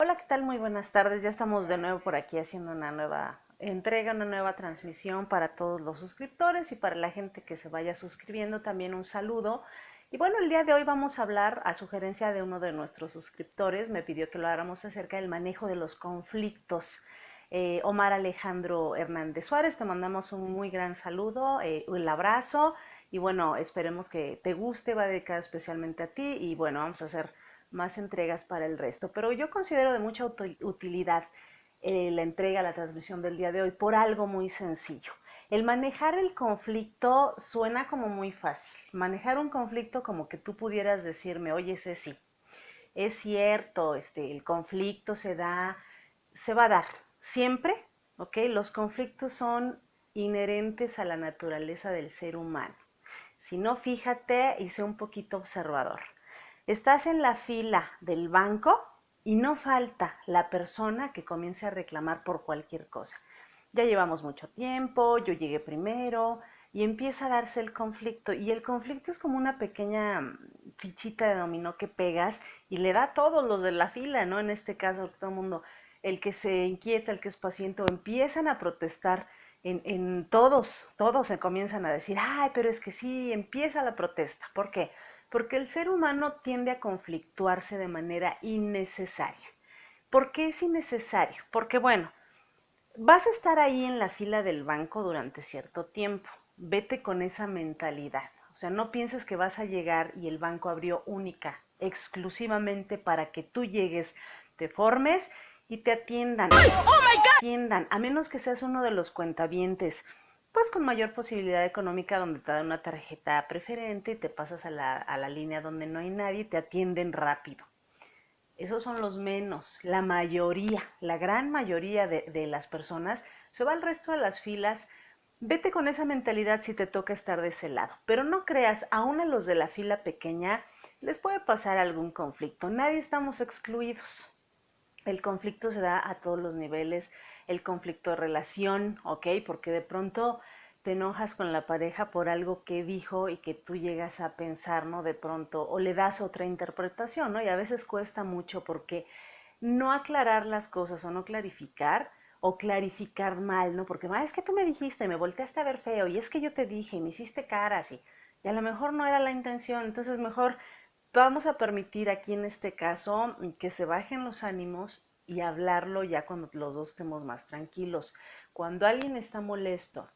Hola, ¿qué tal? Muy buenas tardes. Ya estamos de nuevo por aquí haciendo una nueva entrega, una nueva transmisión para todos los suscriptores y para la gente que se vaya suscribiendo también un saludo. Y bueno, el día de hoy vamos a hablar a sugerencia de uno de nuestros suscriptores, me pidió que lo hagamos acerca del manejo de los conflictos. Omar Alejandro Hernández Suárez, te mandamos un muy gran saludo, un abrazo y bueno, esperemos que te guste, va dedicado especialmente a ti y bueno, vamos a hacer más entregas para el resto. Pero yo considero de mucha utilidad la entrega, la transmisión del día de hoy por algo muy sencillo. El manejar el conflicto suena como muy fácil. Manejar un conflicto como que tú pudieras decirme, oye, Ceci, es cierto, el conflicto se va a dar siempre, ¿ok? Los conflictos son inherentes a la naturaleza del ser humano. Si no, fíjate y sé un poquito observador. Estás en la fila del banco y no falta la persona que comience a reclamar por cualquier cosa. Ya llevamos mucho tiempo, yo llegué primero y empieza a darse el conflicto. Y el conflicto es como una pequeña fichita de dominó que pegas y le da a todos los de la fila, ¿no? En este caso, todo el mundo, el que se inquieta, el que es paciente, o empiezan a protestar todos se comienzan a decir, ay, pero es que sí, empieza la protesta. ¿Por qué? Porque el ser humano tiende a conflictuarse de manera innecesaria. ¿Por qué es innecesario? Porque bueno, vas a estar ahí en la fila del banco durante cierto tiempo. Vete con esa mentalidad. O sea, no pienses que vas a llegar y el banco abrió única, exclusivamente para que tú llegues, te formes y te atiendan. Atiendan, a menos que seas uno de los cuentavientes, pues con mayor posibilidad económica donde te dan una tarjeta preferente y te pasas a la línea donde no hay nadie y te atienden rápido. Esos son los menos. La mayoría, la gran mayoría de las personas se va al resto de las filas. Vete con esa mentalidad si te toca estar de ese lado. Pero no creas, aún a los de la fila pequeña les puede pasar algún conflicto. Nadie estamos excluidos. El conflicto se da a todos los niveles, el conflicto de relación, ¿ok? Porque de pronto te enojas con la pareja por algo que dijo y que tú llegas a pensar, ¿no? De pronto, o le das otra interpretación, ¿no? Y a veces cuesta mucho porque no aclarar las cosas o clarificar mal, ¿no? Porque, es que tú me dijiste, me volteaste a ver feo, y es que yo te dije, y me hiciste caras, y a lo mejor no era la intención, entonces mejor vamos a permitir aquí en este caso que se bajen los ánimos y hablarlo ya cuando los dos estemos más tranquilos. Cuando alguien está molesto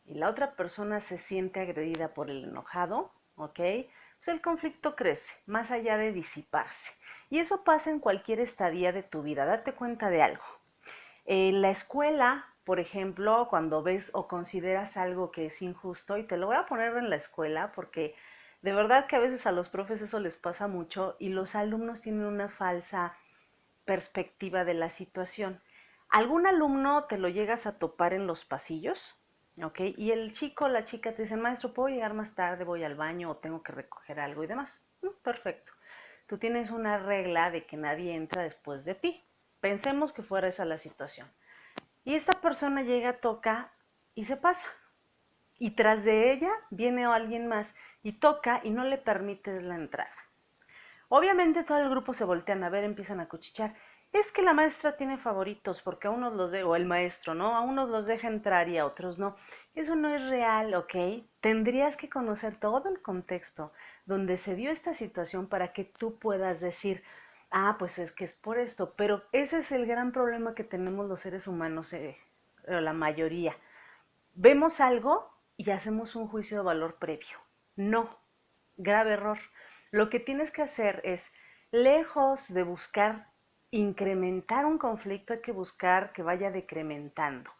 y la otra persona se siente agredida por el enojado, ¿ok? Pues el conflicto crece, más allá de disiparse. Y eso pasa en cualquier estadía de tu vida. Date cuenta de algo. En la escuela, por ejemplo, cuando ves o consideras algo que es injusto, y te lo voy a poner en la escuela porque de verdad que a veces a los profes eso les pasa mucho y los alumnos tienen una falsa perspectiva de la situación. ¿Algún alumno te lo llegas a topar en los pasillos? ¿Ok? Y el chico o la chica te dicen, maestro, ¿puedo llegar más tarde? Voy al baño o tengo que recoger algo y demás. Perfecto. Tú tienes una regla de que nadie entra después de ti. Pensemos que fuera esa la situación. Y esta persona llega, toca y se pasa. Y tras de ella viene alguien más y toca y no le permites la entrada. Obviamente todo el grupo se voltean a ver, empiezan a cuchichear. Es que la maestra tiene favoritos porque a unos los deja, o el maestro, ¿no? A unos los deja entrar y a otros no. Eso no es real, ¿ok? Tendrías que conocer todo el contexto donde se dio esta situación para que tú puedas decir, ah, pues es que es por esto. Pero ese es el gran problema que tenemos los seres humanos, la mayoría. Vemos algo y hacemos un juicio de valor previo. No, grave error. Lo que tienes que hacer es, lejos de buscar incrementar un conflicto, hay que buscar que vaya decrementando.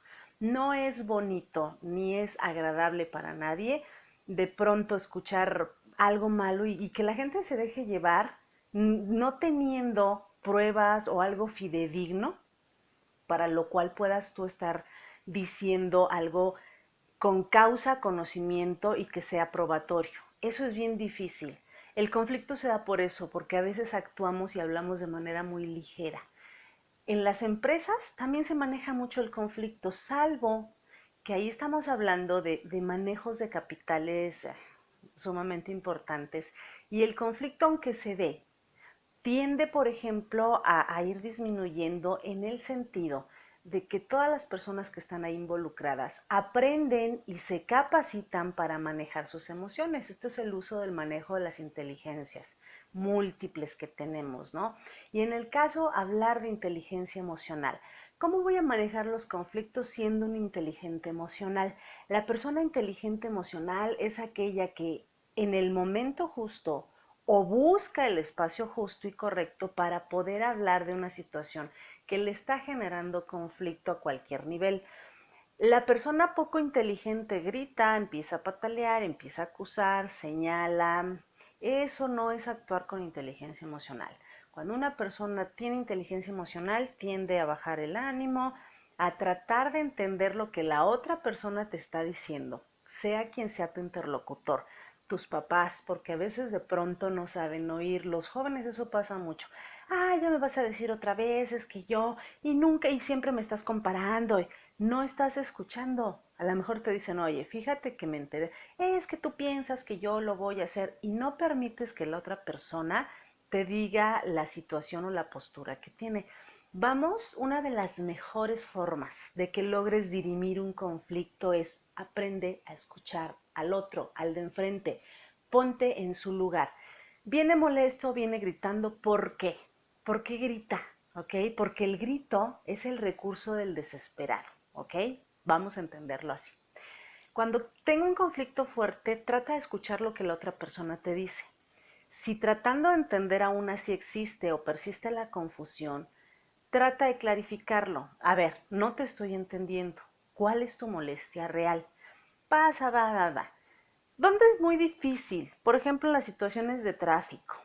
No es bonito ni es agradable para nadie de pronto escuchar algo malo y que la gente se deje llevar no teniendo pruebas o algo fidedigno para lo cual puedas tú estar diciendo algo con causa, conocimiento y que sea probatorio. Eso es bien difícil. El conflicto se da por eso, porque a veces actuamos y hablamos de manera muy ligera. En las empresas también se maneja mucho el conflicto, salvo que ahí estamos hablando de manejos de capitales sumamente importantes y el conflicto aunque se dé tiende, por ejemplo, a ir disminuyendo en el sentido de que todas las personas que están ahí involucradas aprenden y se capacitan para manejar sus emociones. Esto es el uso del manejo de las inteligencias múltiples que tenemos, ¿no? Y en el caso, hablar de inteligencia emocional. ¿Cómo voy a manejar los conflictos siendo un inteligente emocional? La persona inteligente emocional es aquella que en el momento justo o busca el espacio justo y correcto para poder hablar de una situación que le está generando conflicto a cualquier nivel. La persona poco inteligente grita, empieza a patalear, empieza a acusar, señala. Eso no es actuar con inteligencia emocional. Cuando una persona tiene inteligencia emocional, tiende a bajar el ánimo, a tratar de entender lo que la otra persona te está diciendo, sea quien sea tu interlocutor, tus papás, porque a veces de pronto no saben oír. Los jóvenes eso pasa mucho. Ah, ya me vas a decir otra vez, es que yo, y nunca, y siempre me estás comparando, y no estás escuchando. A lo mejor te dicen, oye, fíjate que me enteré, es que tú piensas que yo lo voy a hacer y no permites que la otra persona te diga la situación o la postura que tiene. Vamos, una de las mejores formas de que logres dirimir un conflicto es aprende a escuchar al otro, al de enfrente. Ponte en su lugar. Viene molesto, viene gritando, ¿por qué? ¿Por qué grita? ¿Ok? Porque el grito es el recurso del desesperado. ¿Ok? Vamos a entenderlo así. Cuando tengo un conflicto fuerte, trata de escuchar lo que la otra persona te dice. Si tratando de entender aún así existe o persiste la confusión, trata de clarificarlo. A ver, no te estoy entendiendo. ¿Cuál es tu molestia real? Pasa, va. ¿Dónde es muy difícil? Por ejemplo, en las situaciones de tráfico.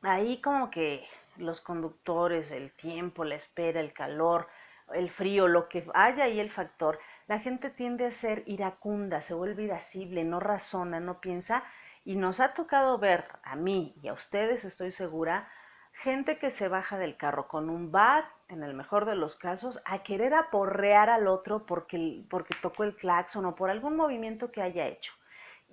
Ahí como que los conductores, el tiempo, la espera, el calor, el frío, lo que haya ahí el factor, la gente tiende a ser iracunda, se vuelve irascible, no razona, no piensa, y nos ha tocado ver a mí y a ustedes, estoy segura, gente que se baja del carro con un bat, en el mejor de los casos, a querer aporrear al otro porque tocó el claxon o por algún movimiento que haya hecho.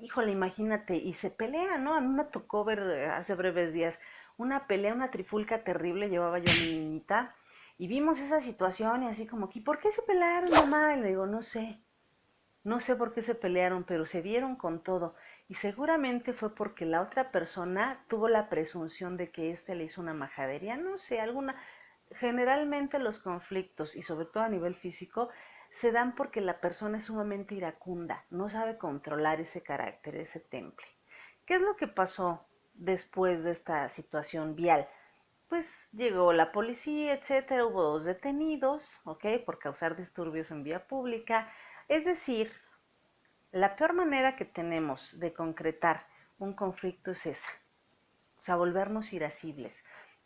Híjole, imagínate, y se pelean, ¿no? A mí me tocó ver hace breves días una pelea, una trifulca terrible, llevaba yo a mi niñita, y vimos esa situación y así como, ¿y por qué se pelearon, mamá? Y le digo, no sé por qué se pelearon, pero se dieron con todo. Y seguramente fue porque la otra persona tuvo la presunción de que éste le hizo una majadería, no sé, alguna. Generalmente los conflictos, y sobre todo a nivel físico, se dan porque la persona es sumamente iracunda, no sabe controlar ese carácter, ese temple. ¿Qué es lo que pasó después de esta situación vial? Pues llegó la policía, etcétera, hubo 2 detenidos, ¿ok? Por causar disturbios en vía pública. Es decir, la peor manera que tenemos de concretar un conflicto es esa, o sea, volvernos irascibles.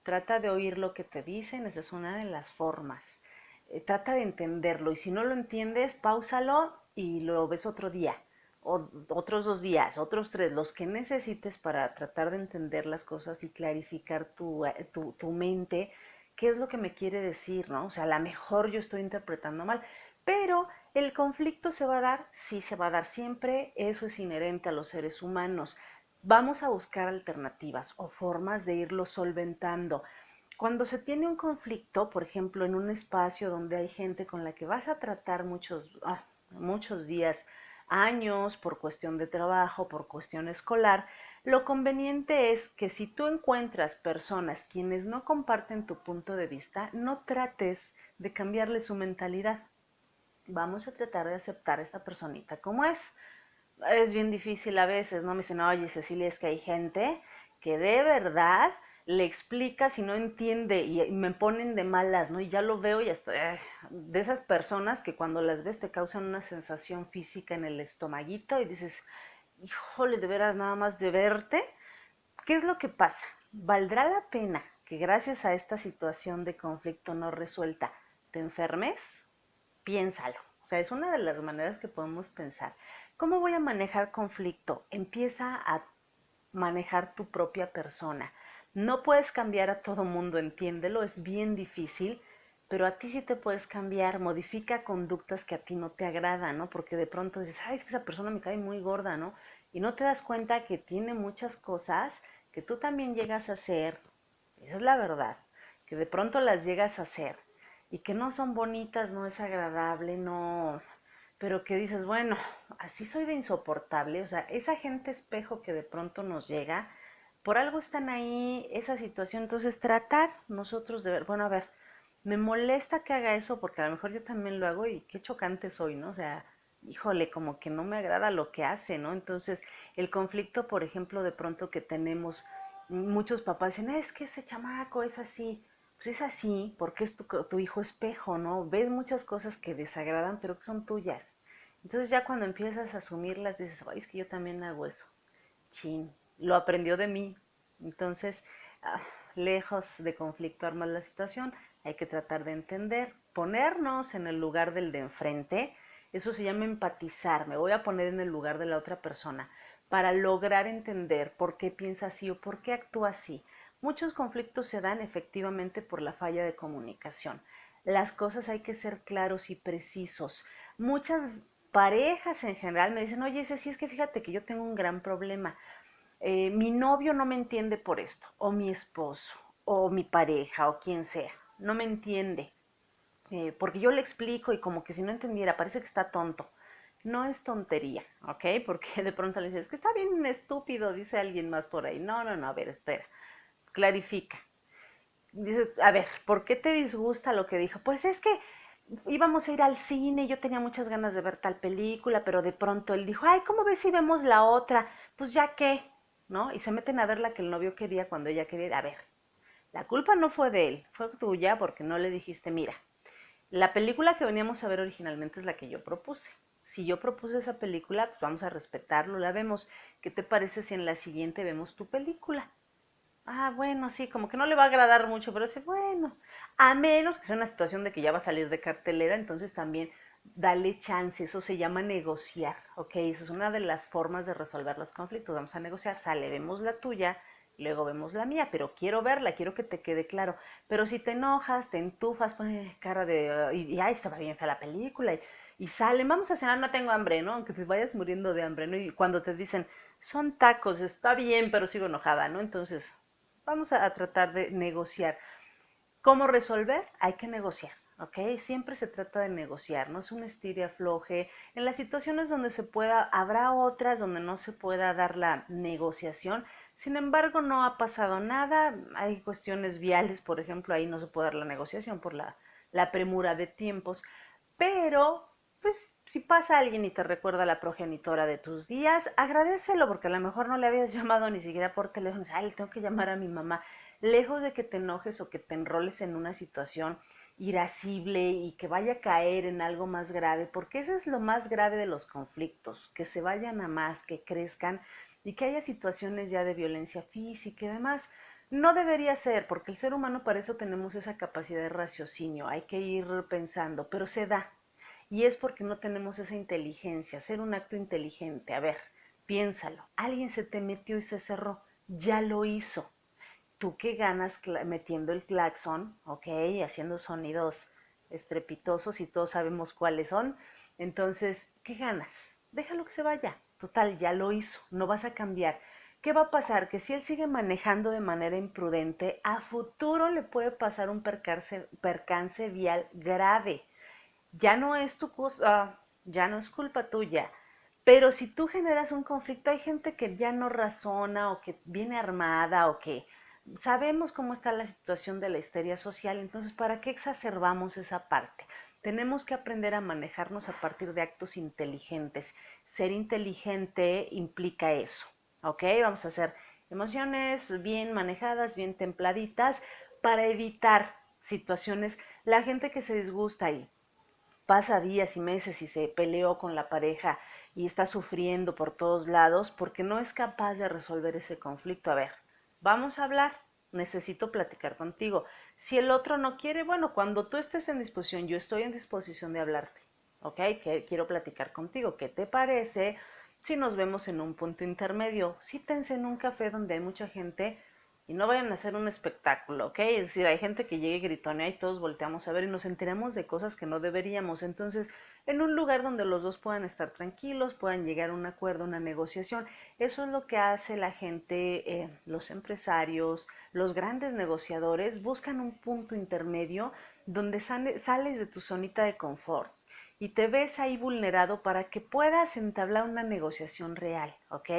Trata de oír lo que te dicen, esa es una de las formas. Trata de entenderlo y si no lo entiendes, páusalo y lo ves otro día, o otros 2 días, otros 3, los que necesites para tratar de entender las cosas y clarificar tu mente, qué es lo que me quiere decir, ¿no? O sea, a lo mejor yo estoy interpretando mal, pero el conflicto se va a dar, sí se va a dar siempre, eso es inherente a los seres humanos. Vamos a buscar alternativas o formas de irlo solventando. Cuando se tiene un conflicto, por ejemplo, en un espacio donde hay gente con la que vas a tratar muchos días, años, por cuestión de trabajo, por cuestión escolar, lo conveniente es que si tú encuentras personas quienes no comparten tu punto de vista, no trates de cambiarle su mentalidad. Vamos a tratar de aceptar a esta personita como es. Es bien difícil a veces, ¿no? Me dicen, oye, Cecilia, es que hay gente que de verdad le explica si no entiende y me ponen de malas, ¿no? Y ya lo veo y hasta, de esas personas que cuando las ves te causan una sensación física en el estomaguito y dices, híjole, de veras nada más de verte. ¿Qué es lo que pasa? ¿Valdrá la pena que gracias a esta situación de conflicto no resuelta te enfermes? Piénsalo. O sea, es una de las maneras que podemos pensar. ¿Cómo voy a manejar conflicto? Empieza a manejar tu propia persona. No puedes cambiar a todo mundo, entiéndelo, es bien difícil, pero a ti sí te puedes cambiar, modifica conductas que a ti no te agradan, ¿no? Porque de pronto dices, ay, es que esa persona me cae muy gorda, ¿no? Y no te das cuenta que tiene muchas cosas que tú también llegas a hacer Esa es la verdad, que de pronto las llegas a hacer y que no son bonitas, no es agradable, no, pero que dices, bueno, así soy de insoportable, o sea, esa gente espejo que de pronto nos llega, por algo están ahí, esa situación, entonces tratar nosotros de ver, bueno, a ver, me molesta que haga eso porque a lo mejor yo también lo hago y qué chocante soy, ¿no? O sea, híjole, como que no me agrada lo que hace, ¿no? Entonces, el conflicto, por ejemplo, de pronto que tenemos, muchos papás dicen, es que ese chamaco es así. Pues es así porque es tu hijo espejo, ¿no? Ves muchas cosas que desagradan, pero que son tuyas. Entonces ya cuando empiezas a asumirlas, dices, ay, es que yo también hago eso. Chin, lo aprendió de mí. Entonces, ah, lejos de conflictuar más la situación, hay que tratar de entender, ponernos en el lugar del de enfrente. Eso se llama empatizar. Me voy a poner en el lugar de la otra persona para lograr entender por qué piensa así o por qué actúa así. Muchos conflictos se dan efectivamente por la falla de comunicación. Las cosas hay que ser claros y precisos. Muchas parejas en general me dicen, oye, ese sí es que fíjate que yo tengo un gran problema. Mi novio no me entiende por esto, o mi esposo, o mi pareja, o quien sea, no me entiende, porque yo le explico y como que si no entendiera, parece que está tonto. No es tontería, ¿ok? Porque de pronto le dices, es que está bien estúpido, dice alguien más por ahí. No, no, no, a ver, espera, clarifica. Dices, a ver, ¿por qué te disgusta lo que dijo? Pues es que íbamos a ir al cine, yo tenía muchas ganas de ver tal película, pero de pronto él dijo, ay, ¿cómo ves si vemos la otra? Pues ya qué, ¿no? Y se meten a ver la que el novio quería cuando ella quería. A ver, la culpa no fue de él, fue tuya porque no le dijiste, mira, la película que veníamos a ver originalmente es la que yo propuse. Si yo propuse esa película, pues vamos a respetarlo, la vemos. ¿Qué te parece si en la siguiente vemos tu película? Ah, bueno, sí, como que no le va a agradar mucho, pero sí, bueno, a menos que sea una situación de que ya va a salir de cartelera, entonces también dale chance, eso se llama negociar, ¿ok? Esa es una de las formas de resolver los conflictos, vamos a negociar, sale, vemos la tuya, luego vemos la mía, pero quiero verla, quiero que te quede claro, pero si te enojas, te entufas, pones cara de, y ay, estaba bien fea la película, y salen, vamos a cenar, no tengo hambre, ¿no? Aunque te vayas muriendo de hambre, ¿no? Y cuando te dicen, son tacos, está bien, pero sigo enojada, ¿no? Entonces, vamos a tratar de negociar. ¿Cómo resolver? Hay que negociar, ¿ok? Siempre se trata de negociar, no es un estire afloje. En las situaciones donde se pueda, habrá otras donde no se pueda dar la negociación. Sin embargo, no ha pasado nada. Hay cuestiones viales, por ejemplo, ahí no se puede dar la negociación por la premura de tiempos. Pero, pues, si pasa alguien y te recuerda a la progenitora de tus días, agradecelo, porque a lo mejor no le habías llamado ni siquiera por teléfono. Ay, le tengo que llamar a mi mamá. Lejos de que te enojes o que te enroles en una situación irascible y que vaya a caer en algo más grave, porque eso es lo más grave de los conflictos, que se vayan a más, que crezcan y que haya situaciones ya de violencia física y demás. No debería ser, porque el ser humano para eso tenemos esa capacidad de raciocinio, hay que ir pensando, pero se da. Y es porque no tenemos esa inteligencia, hacer un acto inteligente. A ver, piénsalo, alguien se te metió y se cerró, ya lo hizo. ¿Tú qué ganas metiendo el claxon, ok, haciendo sonidos estrepitosos y todos sabemos cuáles son? Entonces, ¿qué ganas? Déjalo que se vaya. Total, ya lo hizo, no vas a cambiar. ¿Qué va a pasar? Que si él sigue manejando de manera imprudente, a futuro le puede pasar un percance vial grave. Ya no es tu cosa, ya no es culpa tuya. Pero si tú generas un conflicto, hay gente que ya no razona o que viene armada o que sabemos cómo está la situación de la histeria social, entonces ¿para qué exacerbamos esa parte? Tenemos que aprender a manejarnos a partir de actos inteligentes. Ser inteligente implica eso, ¿ok? Vamos a hacer emociones bien manejadas, bien templaditas, para evitar situaciones. La gente que se disgusta y pasa días y meses y se peleó con la pareja y está sufriendo por todos lados porque no es capaz de resolver ese conflicto. A ver, vamos a hablar, necesito platicar contigo. Si el otro no quiere, bueno, cuando tú estés en disposición, yo estoy en disposición de hablarte, ¿ok? Que quiero platicar contigo. ¿Qué te parece si nos vemos en un punto intermedio? Cítense en un café donde hay mucha gente, y no vayan a hacer un espectáculo, ¿ok? Es decir, hay gente que llega y gritonea y todos volteamos a ver y nos enteramos de cosas que no deberíamos. Entonces, en un lugar donde los dos puedan estar tranquilos, puedan llegar a un acuerdo, una negociación, eso es lo que hace la gente, los empresarios, los grandes negociadores, buscan un punto intermedio donde sales de tu zonita de confort y te ves ahí vulnerado para que puedas entablar una negociación real, ¿ok?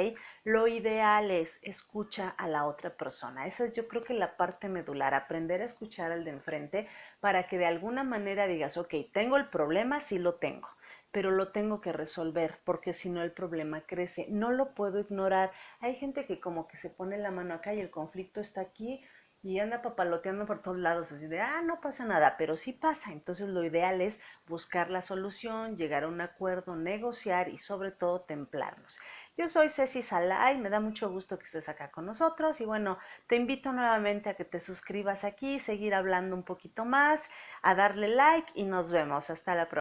Lo ideal es escucha a la otra persona. Esa es yo creo que la parte medular, aprender a escuchar al de enfrente para que de alguna manera digas, ok, tengo el problema, sí lo tengo, pero lo tengo que resolver porque si no el problema crece, no lo puedo ignorar. Hay gente que como que se pone la mano acá y el conflicto está aquí y anda papaloteando por todos lados, así de, no pasa nada, pero sí pasa. Entonces lo ideal es buscar la solución, llegar a un acuerdo, negociar y sobre todo templarnos. Yo soy Ceci Salay, me da mucho gusto que estés acá con nosotros y bueno, te invito nuevamente a que te suscribas aquí, seguir hablando un poquito más, a darle like y nos vemos. Hasta la próxima.